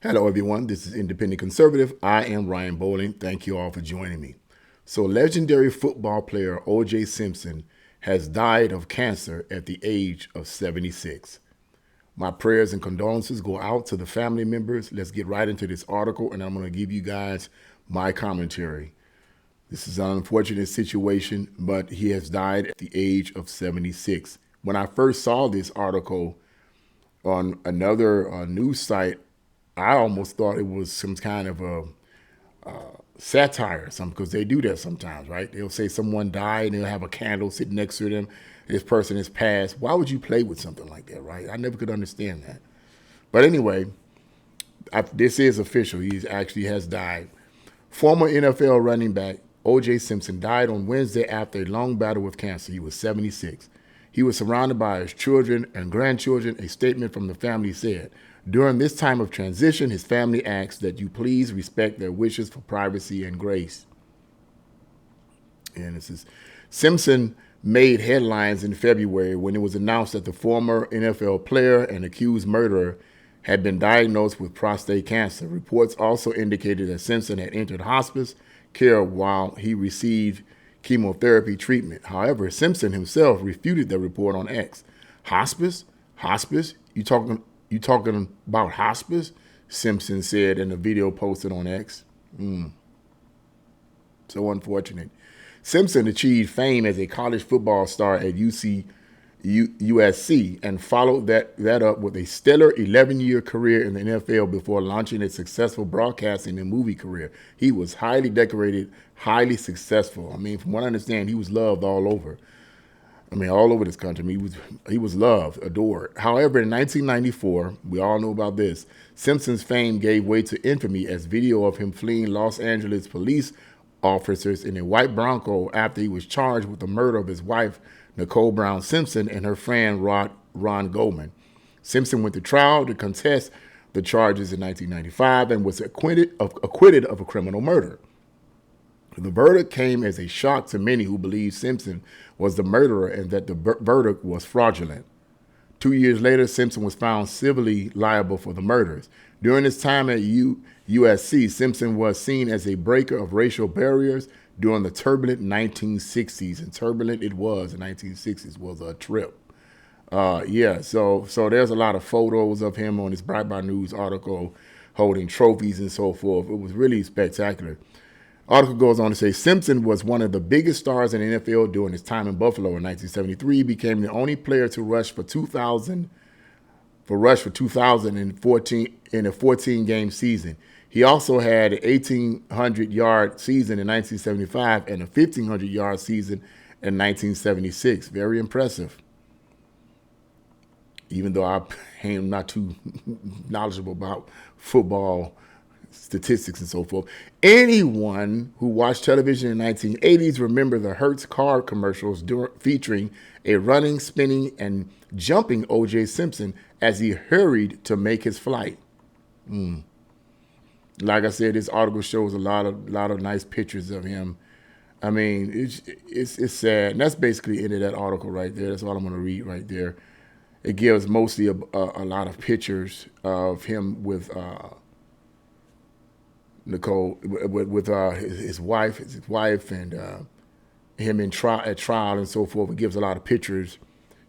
Hello, everyone. This is Independent Conservative. I am Ryan Bowling. Thank you all for joining me. So, legendary football player O.J. Simpson has died of cancer at the age of 76. My prayers and condolences go out to the family members. Let's get right into this article, and I'm going to give you guys my commentary. This is an unfortunate situation, but he has died at the age of 76. When I first saw this article on another news site, I almost thought it was some kind of a satire or something, because they do that sometimes, right? They'll say someone died and they'll have a candle sitting next to them. This person has passed. Why would you play with something like that, right? I never could understand that. But anyway, this is official. He actually has died. Former NFL running back O.J. Simpson died on Wednesday after a long battle with cancer. He was 76. He was surrounded by his children and grandchildren. A statement from the family said, "During this time of transition, his family asks that you please respect their wishes for privacy and grace." And this is Simpson made headlines in February when it was announced that the former NFL player and accused murderer had been diagnosed with prostate cancer. Reports also indicated that Simpson had entered hospice care while he received chemotherapy treatment. However, Simpson himself refuted the report on X. Hospice? Hospice? You talking about hospice? Simpson said in a video posted on X. So unfortunate. Simpson achieved fame as a college football star at USC and followed that up with a stellar 11-year career in the NFL before launching a successful broadcasting and movie career. He was highly decorated, highly successful. I mean, from what I understand, he was loved all over. I mean, all over this country. I mean, he was loved, adored. However, in 1994, we all know about this, Simpson's fame gave way to infamy as video of him fleeing Los Angeles police officers in a white Bronco after he was charged with the murder of his wife, Nicole Brown Simpson, and her friend, Ron Goldman. Simpson went to trial to contest the charges in 1995 and was acquitted of a criminal murder. The verdict came as a shock to many who believed Simpson was the murderer and that the verdict was fraudulent. 2 years later, Simpson was found civilly liable for the murders. During his time at USC, Simpson was seen as a breaker of racial barriers during the turbulent 1960s, and turbulent it was. The 1960s was a trip. So there's a lot of photos of him on this Breitbart News article holding trophies and so forth. It was really spectacular. Article goes on to say Simpson was one of the biggest stars in the NFL during his time in Buffalo in 1973. He became the only player to rush for 2,000 in a 14-game season. He also had an 1,800-yard season in 1975 and a 1,500-yard season in 1976. Very impressive. Even though I am not too knowledgeable about football statistics and so forth. Anyone who watched television in the 1980s remember the Hertz car commercials featuring a running, spinning, and jumping O.J. Simpson as he hurried to make his flight. Like I said, this article shows a lot of nice pictures of him. I mean, it's sad. And that's basically the end of that article right there. That's all I'm going to read right there. It gives mostly a lot of pictures of him with Nicole, with his wife, and him at trial and so forth. It gives a lot of pictures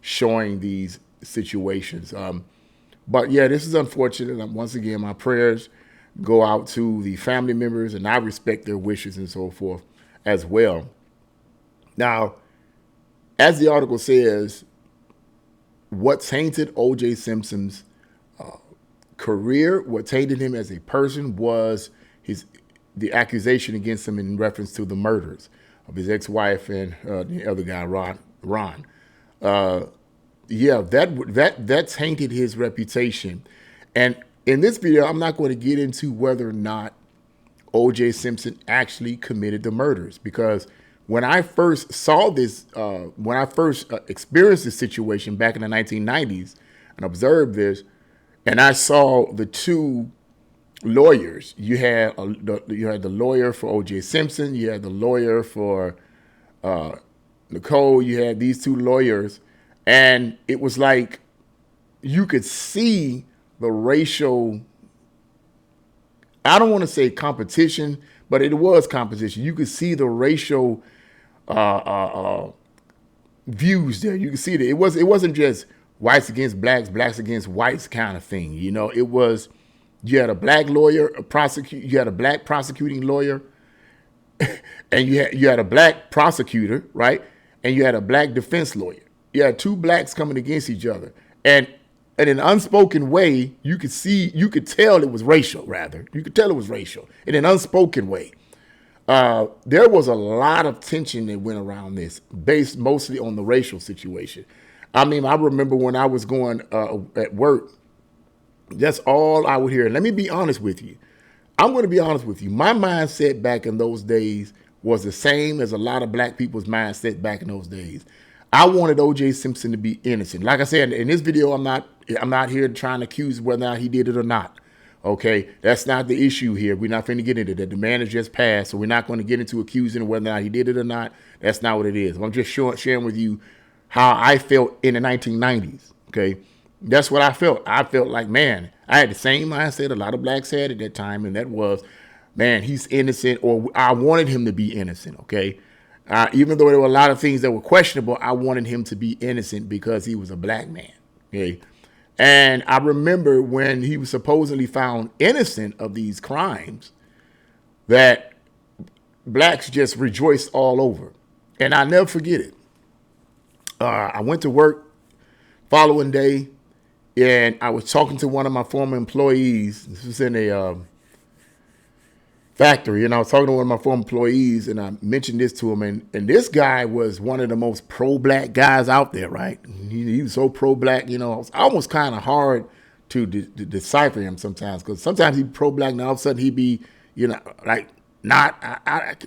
showing these situations. But yeah, this is unfortunate. Once again, my prayers go out to the family members, and I respect their wishes and so forth as well. Now, as the article says, what tainted O.J. Simpson's career, what tainted him as a person, was the accusation against him in reference to the murders of his ex-wife and the other guy, Ron. That tainted his reputation. And in this video, I'm not going to get into whether or not O.J. Simpson actually committed the murders, because when I first saw this, when I first experienced this situation back in the 1990s and observed this, and I saw the two lawyers. You had the lawyer for O.J. Simpson. You had the lawyer for Nicole. You had these two lawyers, and it was like you could see the racial I don't want to say competition, but it was competition. You could see the racial views there. You can see that it wasn't just whites against blacks, blacks against whites kind of thing. You know, it was, you had a black lawyer, you had a black prosecuting lawyer, and you had a black prosecutor, right? And you had a black defense lawyer. You had two blacks coming against each other. And in an unspoken way, you could tell it was racial, rather. You could tell it was racial in an unspoken way. There was a lot of tension that went around this, based mostly on the racial situation. I mean, I remember when I was going at work, that's all I would hear. Let me be honest with you. I'm going to be honest with you. My mindset back in those days was the same as a lot of black people's mindset back in those days. I wanted O.J. Simpson to be innocent. Like I said, in this video, I'm not here trying to accuse whether or not he did it or not. Okay, that's not the issue here. We're not going to get into that. The man has just passed, so we're not going to get into accusing whether or not he did it or not. That's not what it is. I'm just sharing with you how I felt in the 1990s. Okay, that's what I felt. I felt like, man, I had the same mindset a lot of blacks had at that time, and that was, man, he's innocent, or I wanted him to be innocent. Okay. Even though there were a lot of things that were questionable, I wanted him to be innocent because he was a black man. Okay. And I remember when he was supposedly found innocent of these crimes, that blacks just rejoiced all over. And I'll never forget it. I went to work following day, and I was talking to one of my former employees. This was in a factory, and I was talking to one of my former employees, and I mentioned this to him, and this guy was one of the most pro-black guys out there, right? He was so pro-black, you know, it was almost kind of hard to decipher him sometimes, because sometimes he'd be pro-black, and all of a sudden he'd be, you know, like not.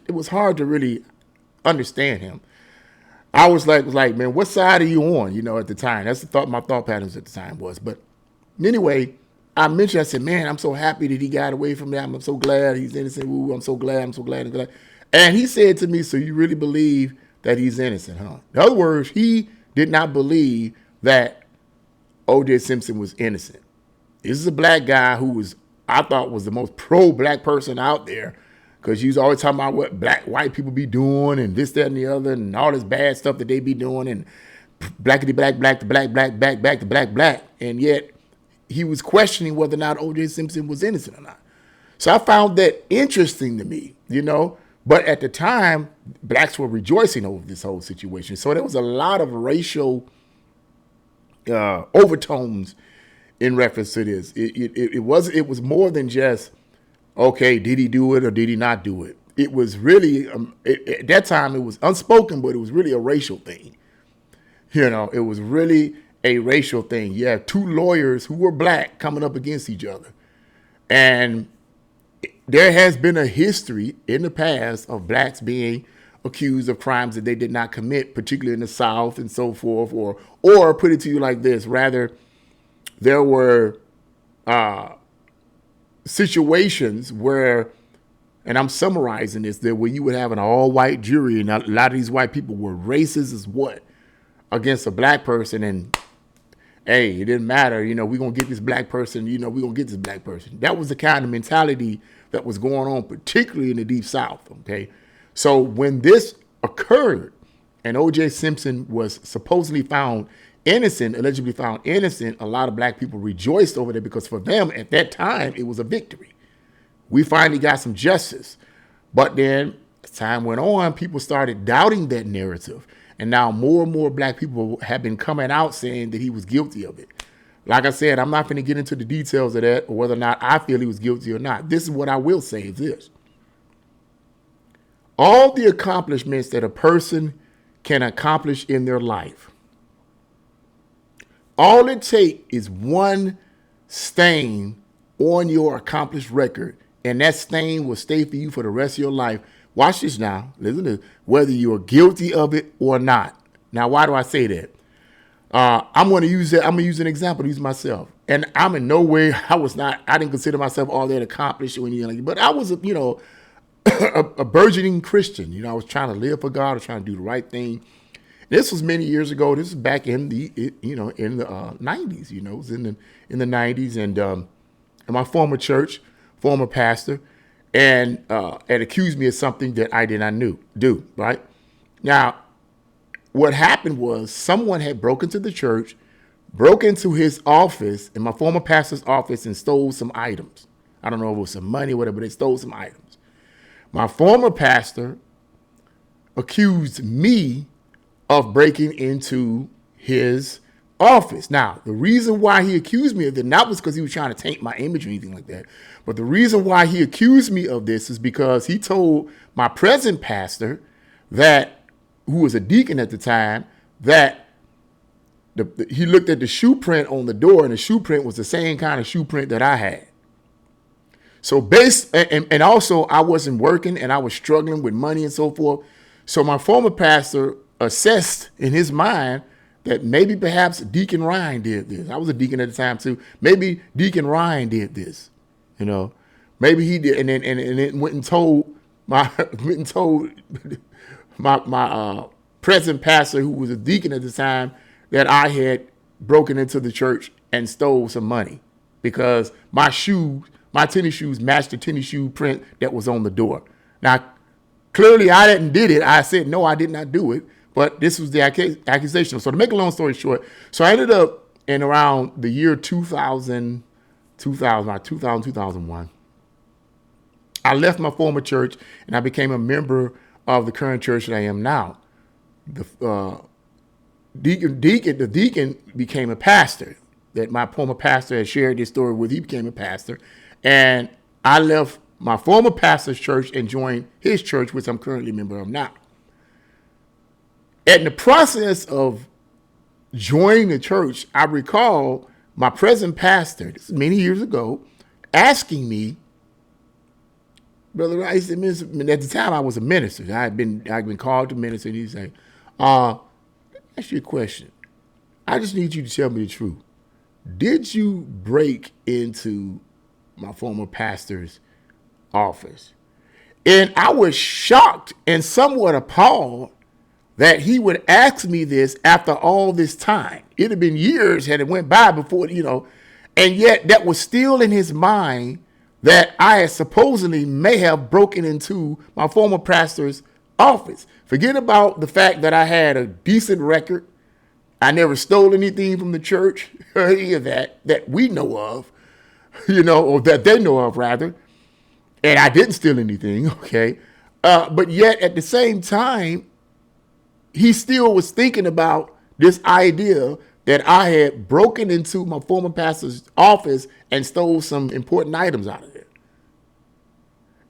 It was hard to really understand him. I was like, man, what side are you on? You know, at the time, that's my thought patterns at the time was. But anyway, I mentioned, I said, man, I'm so happy that he got away from that. I'm so glad he's innocent. Ooh, I'm so glad. I'm glad. And he said to me, so you really believe that he's innocent, huh? In other words, he did not believe that O.J. Simpson was innocent. This is a black guy who I thought was the most pro-black person out there, because he was always talking about what white people be doing and this, that, and the other, and all this bad stuff that they be doing, and blackity black, black to black, black, black, back to black, black. And yet he was questioning whether or not O.J. Simpson was innocent or not. So I found that interesting to me, you know. But at the time, blacks were rejoicing over this whole situation. So there was a lot of racial overtones in reference to this. It was more than just, okay, did he do it or did he not do it? It was really, at that time, it was unspoken, but it was really a racial thing. You know, it was really a racial thing. You have two lawyers who were black coming up against each other. And there has been a history in the past of blacks being accused of crimes that they did not commit, particularly in the South and so forth. Or put it to you like this, rather, there were situations where, and I'm summarizing this, that where you would have an all-white jury, and a lot of these white people were racist as what? Against a black person, and hey, it didn't matter, you know, we're going to get this black person, you know, we're going to get this black person. That was the kind of mentality that was going on, particularly in the Deep South, okay? So when this occurred, and O.J. Simpson was supposedly found innocent, allegedly found innocent, a lot of black people rejoiced over that, because for them, at that time, it was a victory. We finally got some justice. But then, as time went on, people started doubting that narrative. And now more and more black people have been coming out saying that he was guilty of it. Like I said, I'm not going to get into the details of that or whether or not I feel he was guilty or not. This is what I will say is this. All the accomplishments that a person can accomplish in their life, all it takes is one stain on your accomplished record, and that stain will stay for you for the rest of your life. Watch this now. Listen to this. Whether you are guilty of it or not. Now, why do I say that? I'm going to use that. I'm going to use an example to use myself. And I'm in no way, I didn't consider myself all that accomplished or anything like that. But I was, you know, a burgeoning Christian. You know, I was trying to live for God. I was trying to do the right thing. This was many years ago. This is back in the, in the 90s, you know, it was in the 90s. And my former church former pastor, and accused me of something that I did not do. Right now, what happened was someone had broken into the church, broke into his office, in my former pastor's office, and stole some items. I don't know if it was some money or whatever, but they stole some items. My former pastor accused me of breaking into his office. Now, the reason why he accused me of that, not was because he was trying to taint my image or anything like that, but the reason why he accused me of this is because he told my present pastor, that who was a deacon at the time, that he looked at the shoe print on the door, and the shoe print was the same kind of shoe print that I had. So and also I wasn't working and I was struggling with money and so forth. So my former pastor assessed in his mind that maybe perhaps Deacon Ryan did this. I was a deacon at the time too. Maybe Deacon Ryan did this, maybe he did. And then went and told my present pastor, who was a deacon at the time, that I had broken into the church and stole some money because my tennis shoes matched the tennis shoe print that was on the door. Now, clearly I didn't did it. I said, no, I did not do it. But this was the accusation. So to make a long story short, so I ended up in around the year 2001. I left my former church and I became a member of the current church that I am now. The deacon became a pastor. That my former pastor had shared this story with. He became a pastor. And I left my former pastor's church and joined his church, which I'm currently a member of now. In the process of joining the church, I recall my present pastor, this is many years ago, asking me, Brother Rice, at the time I was a minister. I'd been called to minister, and he'd say, ask you a question. I just need you to tell me the truth. Did you break into my former pastor's office? And I was shocked and somewhat appalled that he would ask me this after all this time. It had been years had it went by before, and yet that was still in his mind that I had supposedly may have broken into my former pastor's office. Forget about the fact that I had a decent record. I never stole anything from the church, or any of that we know of, or that they know of rather. And I didn't steal anything, okay? But yet at the same time, he still was thinking about this idea that I had broken into my former pastor's office and stole some important items out of there.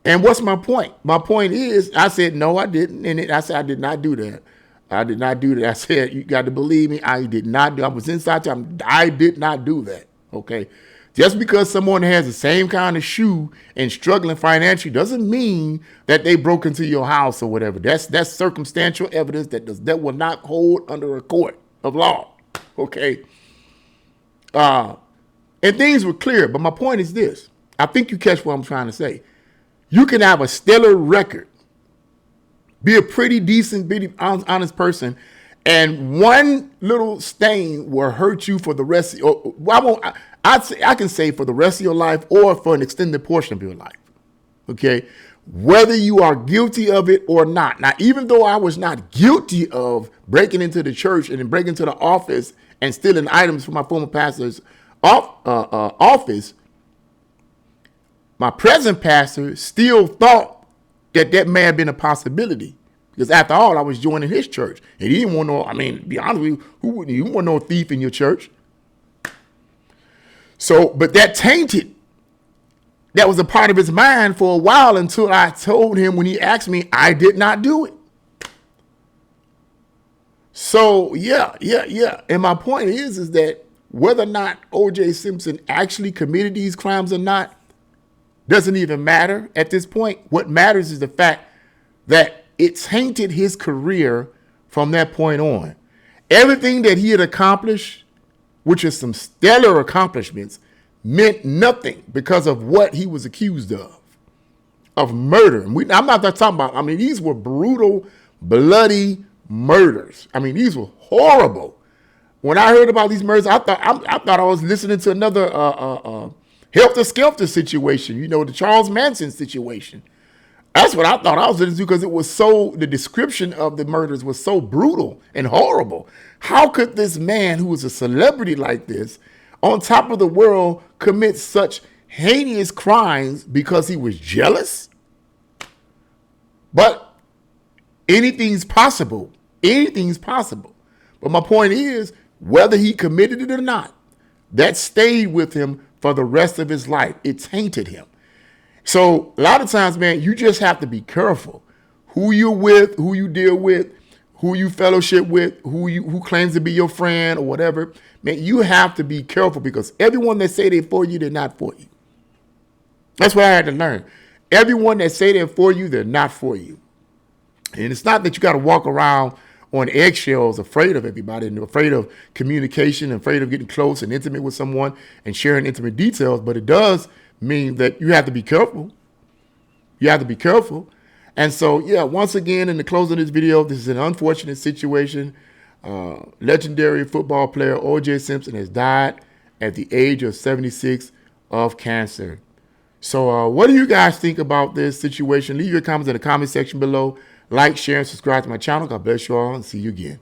And what's my point? My point is, I said, no, I didn't. And I said, I did not do that. I did not do that. I said, you got to believe me. I did not do. I was inside. I did not do that. Okay. Just because someone has the same kind of shoe and struggling financially doesn't mean that they broke into your house or whatever. That's circumstantial evidence that will not hold under a court of law. Okay. And things were clear, but my point is this. I think you catch what I'm trying to say. You can have a stellar record, be a pretty decent, honest person, and one little stain will hurt you for the rest. I can say for the rest of your life or for an extended portion of your life. Okay, whether you are guilty of it or not. Now, even though I was not guilty of breaking into the church and then breaking into the office and stealing items from my former pastor's office, my present pastor still thought that may have been a possibility. Because after all, I was joining his church. And he didn't want to be honest with you, you want no thief in your church. So, but that tainted. That was a part of his mind for a while until I told him when he asked me, I did not do it. So, yeah. And my point is that whether or not O.J. Simpson actually committed these crimes or not doesn't even matter at this point. What matters is the fact that it tainted his career from that point on. Everything that he had accomplished, which is some stellar accomplishments, meant nothing because of what he was accused of murder. And I'm not talking about, these were brutal, bloody murders. These were horrible. When I heard about these murders, I thought I was listening to another helter-skelter situation, you know, the Charles Manson situation. That's what I thought I was listening to because it was so, the description of the murders was so brutal and horrible. How could this man who was a celebrity like this, on top of the world, commit such heinous crimes because he was jealous? But anything's possible. Anything's possible. But my point is, whether he committed it or not, that stayed with him for the rest of his life. It tainted him. So a lot of times, man, you just have to be careful who you're with, who you deal with, who you fellowship with, who claims to be your friend or whatever. Man, you have to be careful because everyone that say they're for you, they're not for you. That's what I had to learn. Everyone that say they're for you, they're not for you. And it's not that you got to walk around on eggshells, afraid of everybody, and afraid of communication, and afraid of getting close and intimate with someone and sharing intimate details. But it does mean that you have to be careful. You have to be careful. And so, yeah, once again, in the close of this video, this is an unfortunate situation. Legendary football player O.J. Simpson has died at the age of 76 of cancer. So what do you guys think about this situation? Leave your comments in the comment section below. Like, share, and subscribe to my channel. God bless you all and see you again.